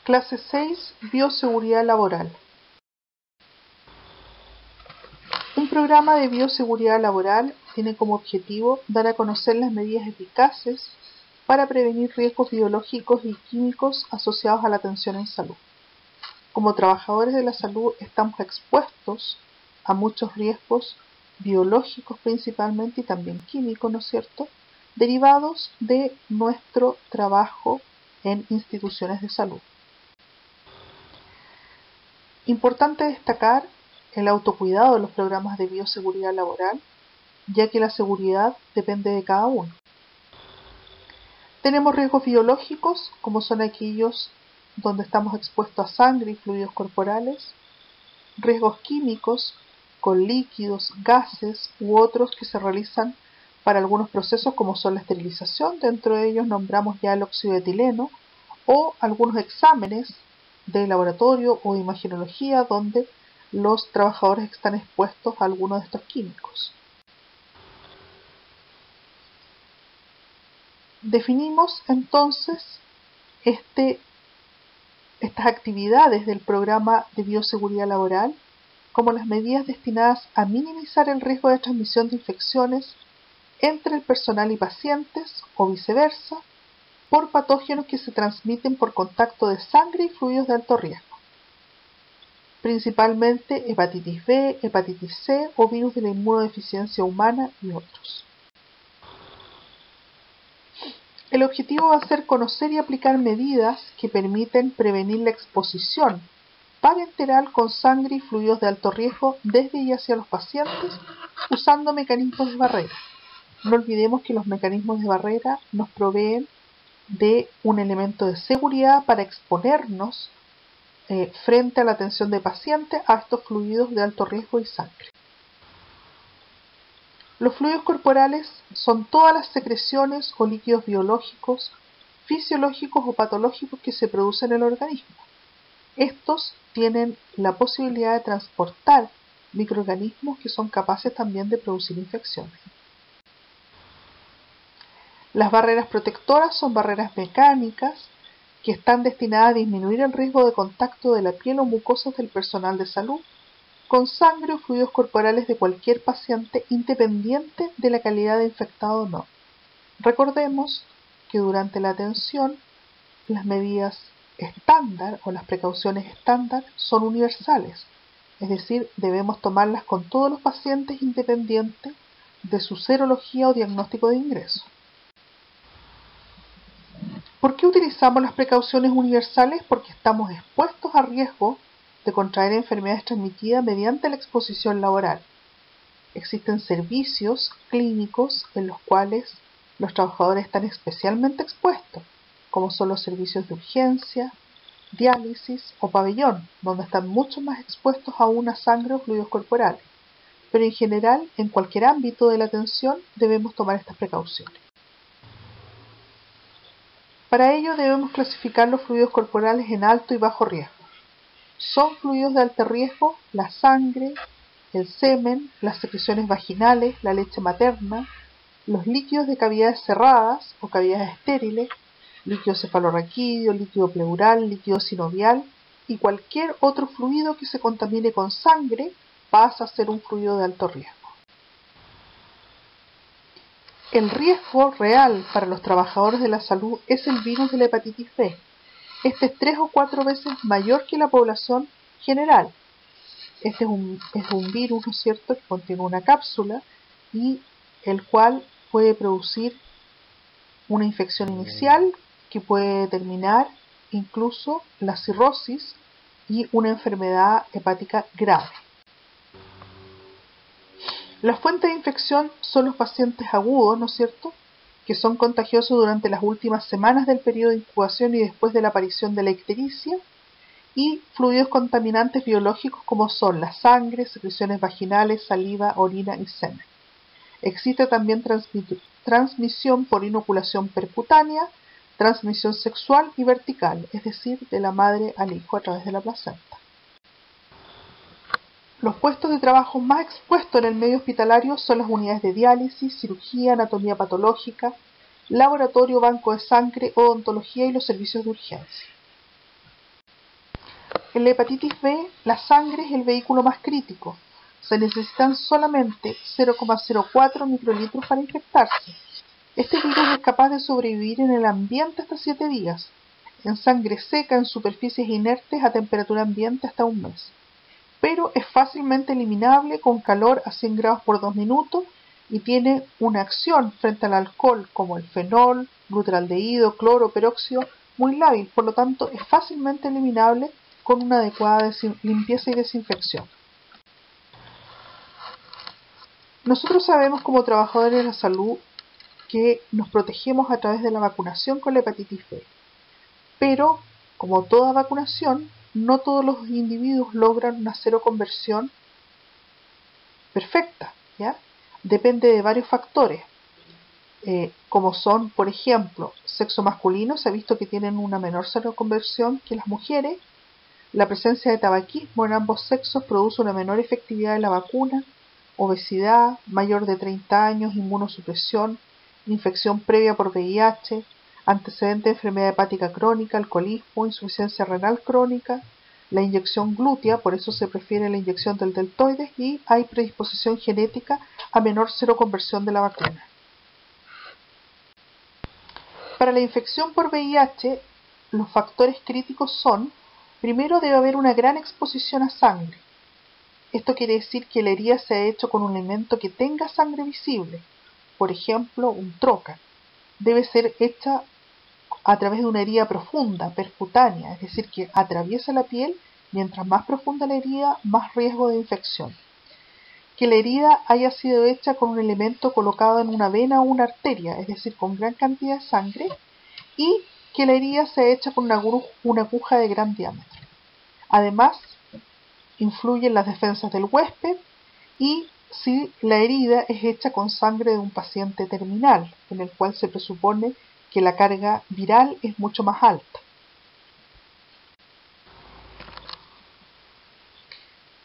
Clase 6. Bioseguridad laboral. Un programa de bioseguridad laboral tiene como objetivo dar a conocer las medidas eficaces para prevenir riesgos biológicos y químicos asociados a la atención en salud. Como trabajadores de la salud estamos expuestos a muchos riesgos biológicos principalmente y también químicos, ¿no es cierto?, derivados de nuestro trabajo en instituciones de salud. Importante destacar el autocuidado de los programas de bioseguridad laboral, ya que la seguridad depende de cada uno. Tenemos riesgos biológicos, como son aquellos donde estamos expuestos a sangre y fluidos corporales, riesgos químicos con líquidos, gases u otros que se realizan para algunos procesos como son la esterilización. Dentro de ellos nombramos ya el óxido de etileno o algunos exámenes de laboratorio o de imagenología donde los trabajadores están expuestos a algunos de estos químicos. Definimos entonces estas actividades del programa de bioseguridad laboral como las medidas destinadas a minimizar el riesgo de transmisión de infecciones entre el personal y pacientes o viceversa por patógenos que se transmiten por contacto de sangre y fluidos de alto riesgo, principalmente hepatitis B, hepatitis C o virus de la inmunodeficiencia humana y otros. El objetivo va a ser conocer y aplicar medidas que permiten prevenir la exposición parenteral con sangre y fluidos de alto riesgo desde y hacia los pacientes usando mecanismos de barrera. No olvidemos que los mecanismos de barrera nos proveen de un elemento de seguridad para exponernos frente a la atención de pacientes a estos fluidos de alto riesgo y sangre. Los fluidos corporales son todas las secreciones o líquidos biológicos, fisiológicos o patológicos que se producen en el organismo. Estos tienen la posibilidad de transportar microorganismos que son capaces también de producir infecciones. Las barreras protectoras son barreras mecánicas que están destinadas a disminuir el riesgo de contacto de la piel o mucosas del personal de salud con sangre o fluidos corporales de cualquier paciente independiente de la calidad de infectado o no. Recordemos que durante la atención las medidas estándar o las precauciones estándar son universales, es decir, debemos tomarlas con todos los pacientes independiente de su serología o diagnóstico de ingreso. ¿Por qué utilizamos las precauciones universales? Porque estamos expuestos a riesgo de contraer enfermedades transmitidas mediante la exposición laboral. Existen servicios clínicos en los cuales los trabajadores están especialmente expuestos, como son los servicios de urgencia, diálisis o pabellón, donde están mucho más expuestos aún a sangre o fluidos corporales. Pero en general, en cualquier ámbito de la atención, debemos tomar estas precauciones. Para ello debemos clasificar los fluidos corporales en alto y bajo riesgo. Son fluidos de alto riesgo la sangre, el semen, las secreciones vaginales, la leche materna, los líquidos de cavidades cerradas o cavidades estériles, líquido cefalorraquídeo, líquido pleural, líquido sinovial y cualquier otro fluido que se contamine con sangre pasa a ser un fluido de alto riesgo. El riesgo real para los trabajadores de la salud es el virus de la hepatitis B. Este es 3 o 4 veces mayor que la población general. Este es un virus, ¿no es cierto?, que contiene una cápsula y el cual puede producir una infección inicial que puede determinar incluso la cirrosis y una enfermedad hepática grave. La fuente de infección son los pacientes agudos, ¿no es cierto?, que son contagiosos durante las últimas semanas del periodo de incubación y después de la aparición de la ictericia, y fluidos contaminantes biológicos como son la sangre, secreciones vaginales, saliva, orina y semen. Existe también transmisión por inoculación percutánea, transmisión sexual y vertical, es decir, de la madre al hijo a través de la placenta. Los puestos de trabajo más expuestos en el medio hospitalario son las unidades de diálisis, cirugía, anatomía patológica, laboratorio, banco de sangre, odontología y los servicios de urgencia. En la hepatitis B, la sangre es el vehículo más crítico. Se necesitan solamente 0,04 microlitros para infectarse. Este virus es capaz de sobrevivir en el ambiente hasta 7 días, en sangre seca en superficies inertes a temperatura ambiente hasta un mes. Pero es fácilmente eliminable con calor a 100 grados por 2 minutos y tiene una acción frente al alcohol como el fenol, glutaraldehído, cloro, peróxido muy lábil, por lo tanto es fácilmente eliminable con una adecuada limpieza y desinfección. Nosotros sabemos como trabajadores de la salud que nos protegemos a través de la vacunación con la hepatitis B, pero como toda vacunación, no todos los individuos logran una seroconversión perfecta, ¿ya? Depende de varios factores, como son, por ejemplo, sexo masculino, se ha visto que tienen una menor seroconversión que las mujeres. La presencia de tabaquismo en ambos sexos produce una menor efectividad de la vacuna, obesidad, mayor de 30 años, inmunosupresión, infección previa por VIH, antecedente de enfermedad hepática crónica, alcoholismo, insuficiencia renal crónica, la inyección glútea, por eso se prefiere la inyección del deltoides, y hay predisposición genética a menor seroconversión de la vacuna. Para la infección por VIH, los factores críticos son: primero, debe haber una gran exposición a sangre. Esto quiere decir que la herida se ha hecho con un elemento que tenga sangre visible, por ejemplo, un trocar. Debe ser hecha a través de una herida profunda, percutánea, es decir, que atraviesa la piel. Mientras más profunda la herida, más riesgo de infección. Que la herida haya sido hecha con un elemento colocado en una vena o una arteria, es decir, con gran cantidad de sangre, y que la herida sea hecha con una aguja de gran diámetro. Además, influyen las defensas del huésped y si la herida es hecha con sangre de un paciente terminal, en el cual se presupone que la carga viral es mucho más alta.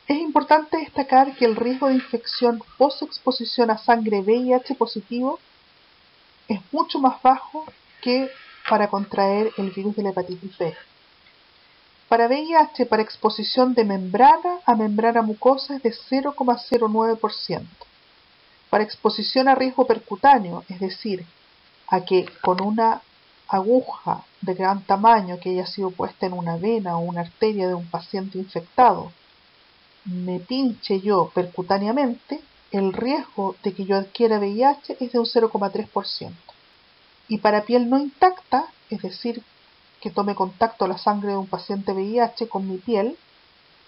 Es importante destacar que el riesgo de infección post-exposición a sangre VIH positivo es mucho más bajo que para contraer el virus de la hepatitis B. Para VIH, para exposición de membrana a membrana mucosa es de 0,09%. Para exposición a riesgo percutáneo, es decir, a que con una aguja de gran tamaño que haya sido puesta en una vena o una arteria de un paciente infectado, me pinche yo percutáneamente, el riesgo de que yo adquiera VIH es de un 0,3%. Y para piel no intacta, es decir, que tome contacto la sangre de un paciente VIH con mi piel,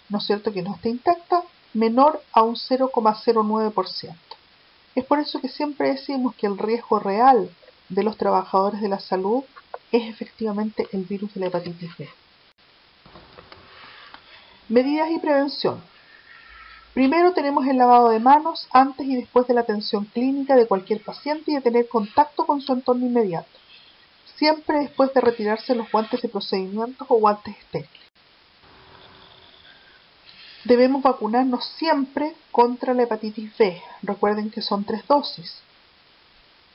¿no es cierto?, que no esté intacta, menor a un 0,09%. Es por eso que siempre decimos que el riesgo real de los trabajadores de la salud es efectivamente el virus de la hepatitis B. Medidas y prevención. Primero tenemos el lavado de manos antes y después de la atención clínica de cualquier paciente y de tener contacto con su entorno inmediato. Siempre después de retirarse los guantes de procedimientos o guantes estériles. Debemos vacunarnos siempre contra la hepatitis B. Recuerden que son 3 dosis.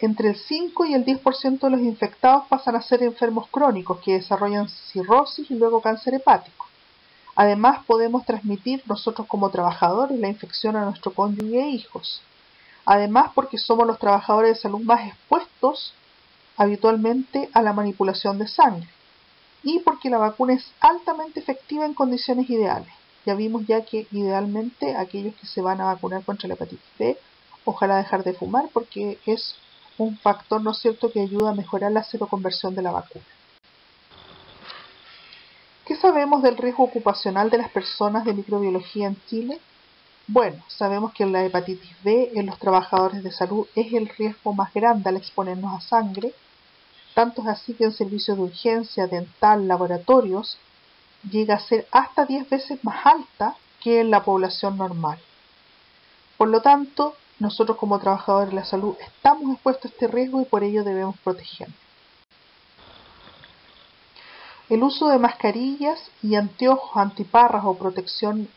Entre el 5 y el 10% de los infectados pasan a ser enfermos crónicos que desarrollan cirrosis y luego cáncer hepático. Además, podemos transmitir nosotros como trabajadores la infección a nuestro cónyuge e hijos. Además, porque somos los trabajadores de salud más expuestos habitualmente a la manipulación de sangre. Y porque la vacuna es altamente efectiva en condiciones ideales. Ya vimos ya que idealmente aquellos que se van a vacunar contra la hepatitis B, ojalá dejar de fumar porque es un factor, ¿no es cierto?, que ayuda a mejorar la seroconversión de la vacuna. ¿Qué sabemos del riesgo ocupacional de las personas de microbiología en Chile? Bueno, sabemos que la hepatitis B en los trabajadores de salud es el riesgo más grande al exponernos a sangre. Tanto es así que en servicios de urgencia, dental, laboratorios, llega a ser hasta 10 veces más alta que en la población normal. Por lo tanto, nosotros como trabajadores de la salud estamos expuestos a este riesgo y por ello debemos protegernos. El uso de mascarillas y anteojos, antiparras o protección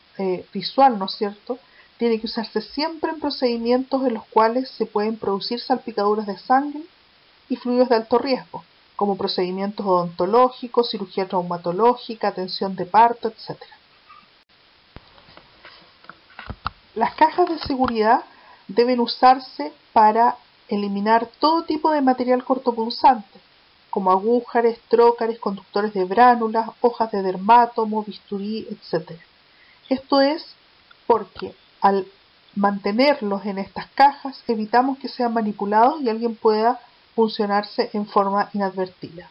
visual, ¿no es cierto?, tiene que usarse siempre en procedimientos en los cuales se pueden producir salpicaduras de sangre y fluidos de alto riesgo, como procedimientos odontológicos, cirugía traumatológica, atención de parto, etc. Las cajas de seguridad deben usarse para eliminar todo tipo de material cortopunzante, como agújares, trócares, conductores de bránulas, hojas de dermátomo, bisturí, etc. Esto es porque al mantenerlos en estas cajas evitamos que sean manipulados y alguien pueda funcionarse en forma inadvertida.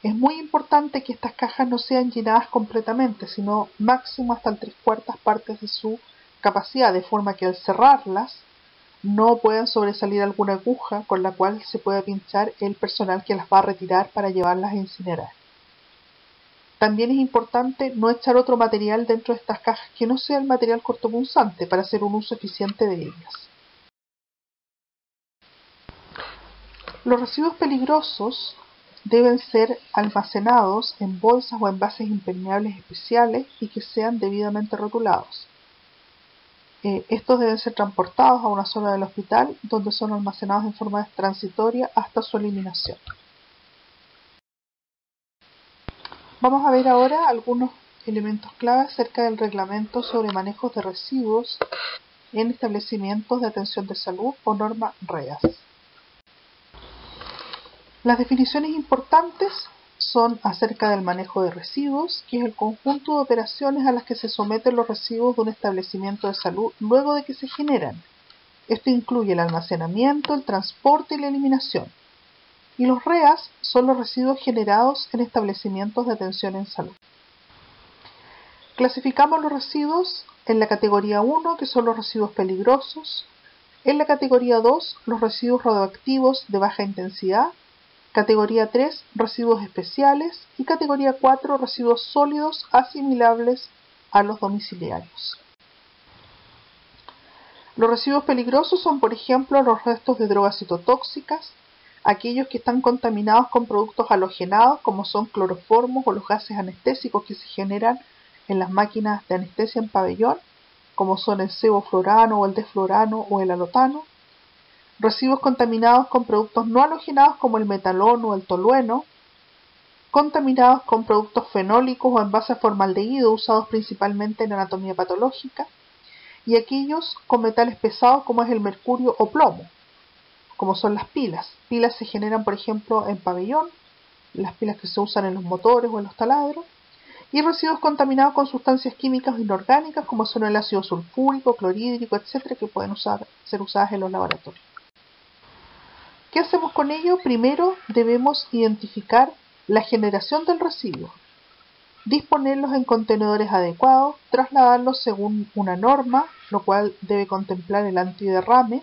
Es muy importante que estas cajas no sean llenadas completamente, sino máximo hasta 3/4 partes de su capacidad, de forma que al cerrarlas no puedan sobresalir alguna aguja con la cual se pueda pinchar el personal que las va a retirar para llevarlas a incinerar. También es importante no echar otro material dentro de estas cajas que no sea el material cortopunzante para hacer un uso eficiente de ellas. Los residuos peligrosos deben ser almacenados en bolsas o envases impermeables especiales y que sean debidamente rotulados. Estos deben ser transportados a una zona del hospital donde son almacenados en forma transitoria hasta su eliminación. Vamos a ver ahora algunos elementos clave acerca del reglamento sobre manejos de residuos en establecimientos de atención de salud o norma REAS. Las definiciones importantes son acerca del manejo de residuos, que es el conjunto de operaciones a las que se someten los residuos de un establecimiento de salud luego de que se generan. Esto incluye el almacenamiento, el transporte y la eliminación. Y los REAS son los residuos generados en establecimientos de atención en salud. Clasificamos los residuos en la categoría 1, que son los residuos peligrosos, en la categoría 2, los residuos radioactivos de baja intensidad, categoría 3, residuos especiales y categoría 4, residuos sólidos asimilables a los domiciliarios. Los residuos peligrosos son, por ejemplo, los restos de drogas citotóxicas, aquellos que están contaminados con productos halogenados como son cloroformos o los gases anestésicos que se generan en las máquinas de anestesia en pabellón, como son el sevoflurano o el desflurano o el alotano. Residuos contaminados con productos no halogenados como el metalón o el tolueno, contaminados con productos fenólicos o en base a formaldehído usados principalmente en anatomía patológica, y aquellos con metales pesados como es el mercurio o plomo, como son las pilas. Pilas se generan, por ejemplo, en pabellón, las pilas que se usan en los motores o en los taladros, y residuos contaminados con sustancias químicas inorgánicas como son el ácido sulfúrico, clorhídrico, etc., que pueden ser usadas en los laboratorios. ¿Qué hacemos con ello? Primero debemos identificar la generación del residuo, disponerlos en contenedores adecuados, trasladarlos según una norma, lo cual debe contemplar el antiderrame,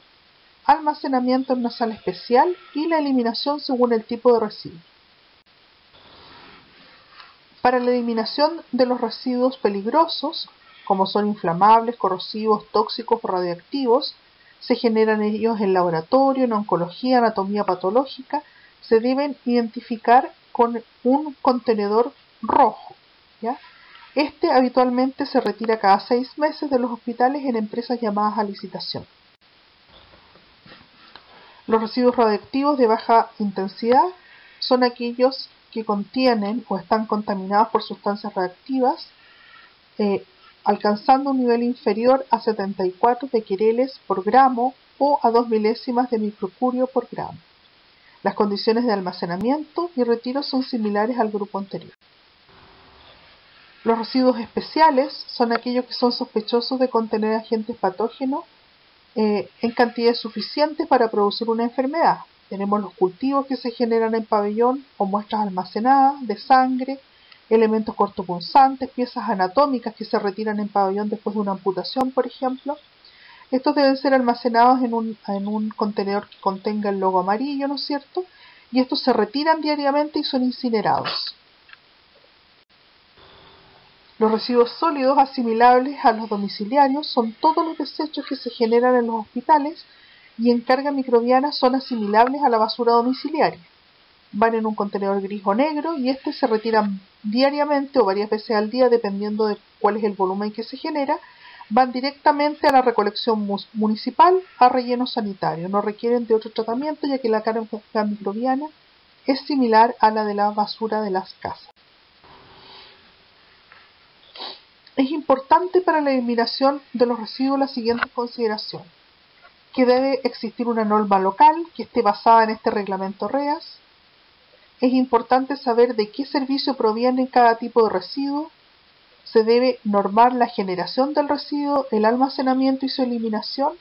almacenamiento en una sala especial y la eliminación según el tipo de residuo. Para la eliminación de los residuos peligrosos, como son inflamables, corrosivos, tóxicos o radioactivos, se generan ellos en laboratorio, en oncología, anatomía patológica, se deben identificar con un contenedor rojo, ¿ya? Este habitualmente se retira cada 6 meses de los hospitales en empresas llamadas a licitación. Los residuos radioactivos de baja intensidad son aquellos que contienen o están contaminados por sustancias radiactivas, alcanzando un nivel inferior a 74 becquereles por gramo o a 2 milésimas de microcurio por gramo. Las condiciones de almacenamiento y retiro son similares al grupo anterior. Los residuos especiales son aquellos que son sospechosos de contener agentes patógenos en cantidades suficientes para producir una enfermedad. Tenemos los cultivos que se generan en pabellón o muestras almacenadas de sangre, elementos cortopunzantes, piezas anatómicas que se retiran en pabellón después de una amputación, por ejemplo. Estos deben ser almacenados en un contenedor que contenga el logo amarillo, ¿no es cierto? Y estos se retiran diariamente y son incinerados. Los residuos sólidos asimilables a los domiciliarios son todos los desechos que se generan en los hospitales y en carga microbiana son asimilables a la basura domiciliaria. Van en un contenedor gris o negro y se retiran diariamente o varias veces al día dependiendo de cuál es el volumen que se genera. Van directamente a la recolección municipal a relleno sanitario. No requieren de otro tratamiento ya que la carga microbiana es similar a la de la basura de las casas. Es importante para la eliminación de los residuos la siguiente consideración: que debe existir una norma local que esté basada en este reglamento REAS. Es importante saber de qué servicio proviene cada tipo de residuo. Se debe normar la generación del residuo, el almacenamiento y su eliminación.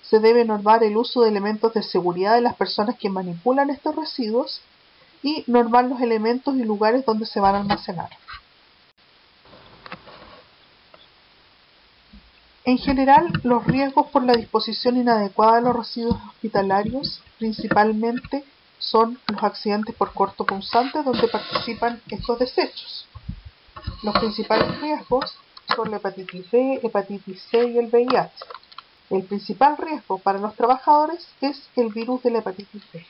Se debe normar el uso de elementos de seguridad de las personas que manipulan estos residuos y normar los elementos y lugares donde se van a almacenar. En general, los riesgos por la disposición inadecuada de los residuos hospitalarios principalmente son los accidentes por corto punzante donde participan estos desechos. Los principales riesgos son la hepatitis B, hepatitis C y el VIH. El principal riesgo para los trabajadores es el virus de la hepatitis B.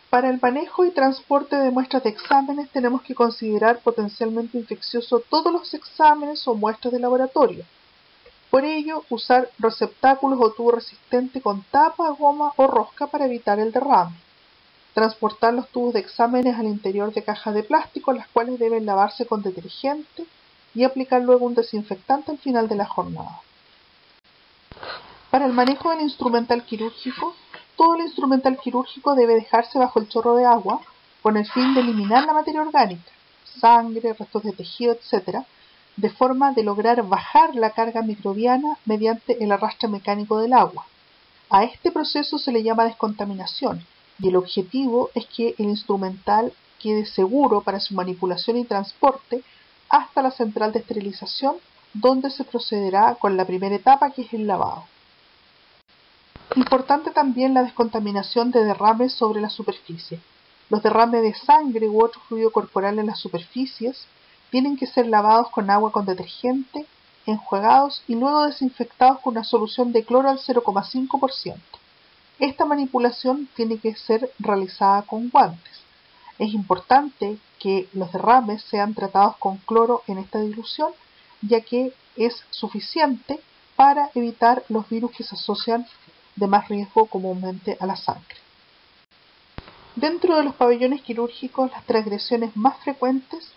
Para el manejo y transporte de muestras de exámenes tenemos que considerar potencialmente infeccioso todos los exámenes o muestras de laboratorio. Por ello, usar receptáculos o tubo resistente con tapa, goma o rosca para evitar el derrame. Transportar los tubos de exámenes al interior de cajas de plástico, las cuales deben lavarse con detergente y aplicar luego un desinfectante al final de la jornada. Para el manejo del instrumental quirúrgico, todo el instrumental quirúrgico debe dejarse bajo el chorro de agua con el fin de eliminar la materia orgánica, sangre, restos de tejido, etc., de forma de lograr bajar la carga microbiana mediante el arrastre mecánico del agua. A este proceso se le llama descontaminación y el objetivo es que el instrumental quede seguro para su manipulación y transporte hasta la central de esterilización, donde se procederá con la primera etapa, que es el lavado. Importante también la descontaminación de derrames sobre la superficie. Los derrames de sangre u otro fluido corporal en las superficies tienen que ser lavados con agua con detergente, enjuagados y luego desinfectados con una solución de cloro al 0,5%. Esta manipulación tiene que ser realizada con guantes. Es importante que los derrames sean tratados con cloro en esta dilución, ya que es suficiente para evitar los virus que se asocian de más riesgo comúnmente a la sangre. Dentro de los pabellones quirúrgicos, las transgresiones más frecuentes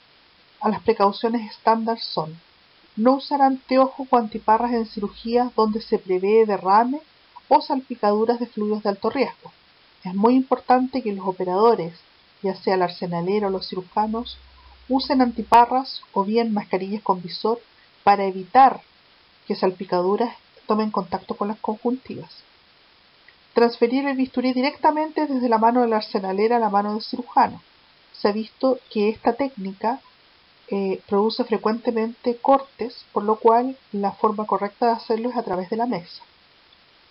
a las precauciones estándar son: no usar anteojos o antiparras en cirugías donde se prevé derrame o salpicaduras de fluidos de alto riesgo. Es muy importante que los operadores, ya sea el arsenalero o los cirujanos, usen antiparras o bien mascarillas con visor para evitar que salpicaduras tomen contacto con las conjuntivas. Transferir el bisturí directamente desde la mano del arsenalero a la mano del cirujano. Se ha visto que esta técnica produce frecuentemente cortes, por lo cual la forma correcta de hacerlo es a través de la mesa.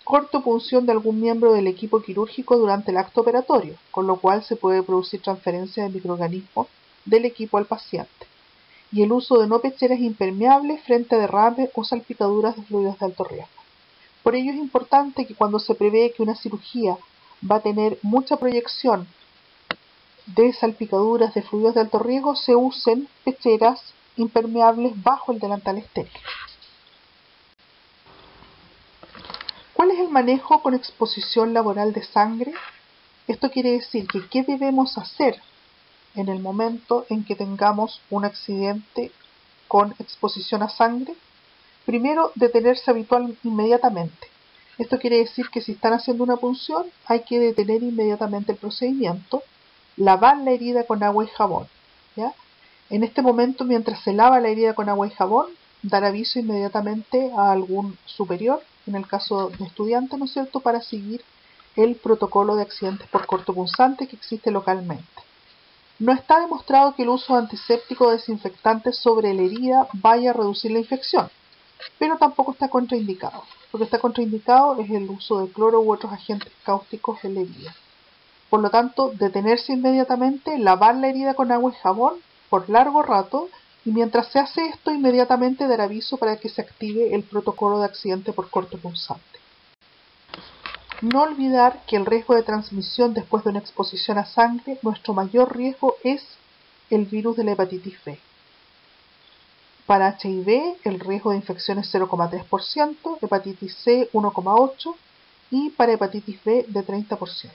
Corte o punción de algún miembro del equipo quirúrgico durante el acto operatorio, con lo cual se puede producir transferencia de microorganismos del equipo al paciente. Y el uso de no pecheras impermeables frente a derrames o salpicaduras de fluidos de alto riesgo. Por ello es importante que cuando se prevé que una cirugía va a tener mucha proyección de salpicaduras de fluidos de alto riesgo, se usen pecheras impermeables bajo el delantal estéril. ¿Cuál es el manejo con exposición laboral de sangre? Esto quiere decir que ¿qué debemos hacer en el momento en que tengamos un accidente con exposición a sangre? Primero, detenerse inmediatamente. Esto quiere decir que si están haciendo una punción, hay que detener inmediatamente el procedimiento, lavar la herida con agua y jabón, ¿ya? En este momento, mientras se lava la herida con agua y jabón, dar aviso inmediatamente a algún superior, en el caso de estudiante, ¿no es cierto?, para seguir el protocolo de accidentes por cortopunzante que existe localmente. No está demostrado que el uso de antiséptico o desinfectantes sobre la herida vaya a reducir la infección, pero tampoco está contraindicado. Lo que está contraindicado es el uso de cloro u otros agentes cáusticos en la herida. Por lo tanto, detenerse inmediatamente, lavar la herida con agua y jabón por largo rato, y mientras se hace esto, inmediatamente dar aviso para que se active el protocolo de accidente por cortopunzante. No olvidar que el riesgo de transmisión después de una exposición a sangre, nuestro mayor riesgo es el virus de la hepatitis B. Para HIV, el riesgo de infección es 0,3%, hepatitis C 1,8% y para hepatitis B de 30%.